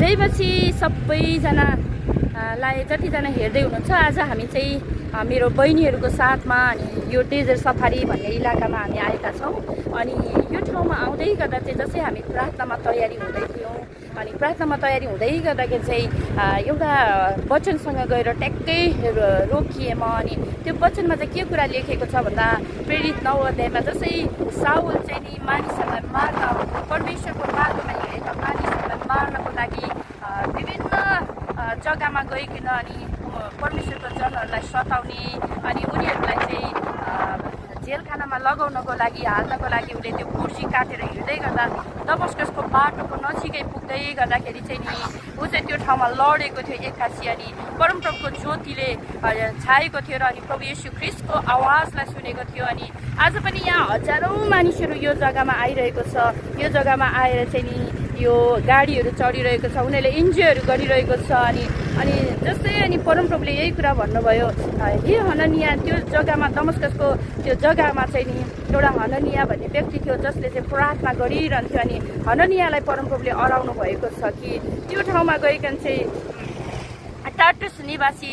जय मसी सबैजनालाई जतिजना हेर्दै हुनुहुन्छ। आज हामी चाहिँ मेरो बहिनीहरूको साथमा अनि यो डेजर्ट सफारी भन्ने इलाकामा हामी आएका छौँ। अनि यो ठाउँमा आउँदै गर्दा चाहिँ जस्तै हामी प्रार्थनामा तयारी हुँदै थियौँ अनि प्रार्थनामा तयारी हुँदै गर्दाखेरि चाहिँ एउटा वचनसँग गएर ट्याक्कै रोकिएँ म। अनि त्यो वचनमा चाहिँ के कुरा लेखेको छ भन्दा प्रेरित 9 अध्यायमा जस्तै साउल चाहिँ नि मानिसहरूलाई मार्न परमेश्वरको मार्गमा हिँडेका मानिसहरूलाई मार्नको लागि विभिन्न जग्गामा गइकन अनि परमेश्वरको जनहरूलाई सताउने अनि उनीहरूलाई चाहिँ जेलखानामा लगाउनको लागि हाल्नको लागि उसले त्यो कुर्सी काटेर हिँड्दै गर्दा दमस्कसको बाटोको नजिकै पुग्दै गर्दाखेरि चाहिँ नि ऊ चाहिँ त्यो ठाउँमा लडेको थियो एक्कासी। अनि परमप्रभुको ज्योतिले छाएको थियो र अनि प्रभु येशू ख्रीष्टको आवाजलाई सुनेको थियो। अनि आज पनि यहाँ हजारौँ मानिसहरू यो जग्गामा आइरहेको छ। यो जग्गामा आएर चाहिँ नि यो गाडीहरू चढिरहेको छ, उनीहरूले इन्जोयहरू गरिरहेको छ। अनि जस्तै अनि परमप्रभुले यही कुरा भन्नुभयो, हे हननिया, त्यो जग्गामा दमस्कसको त्यो जग्गामा चाहिँ नि एउटा हननिया भन्ने व्यक्ति थियो जसले चाहिँ प्रार्थना गरिरहन्थ्यो। अनि हननियालाई परमप्रभुले अराउनु भएको छ कि त्यो ठाउँमा गइकन चाहिँ टार्टस निवासी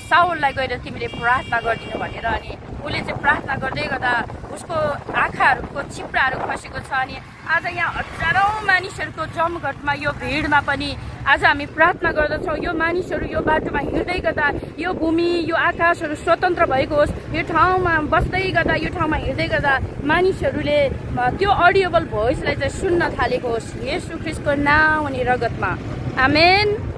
साउललाई गएर तिमीले प्रार्थना गरिदिनु भनेर। अनि उसले चाहिँ प्रार्थना गर्दै गर्दा उसको आँखाहरूको चिप्राहरू खसेको छ। अनि आज यहाँ हजारौँ मानिसहरूको जमघटमा यो भिडमा पनि आज हामी प्रार्थना गर्दछौँ, यो मानिसहरू यो बाटोमा हिँड्दै गर्दा यो भूमि यो आकाशहरू स्वतन्त्र भएको होस्। यो ठाउँमा बस्दै गर्दा यो ठाउँमा हिँड्दै गर्दा मानिसहरूले त्यो अडियोबल भोइसलाई चाहिँ सुन्न थालेको होस्। येशू ख्रीष्टको नाम अनि रगतमा, आमेन।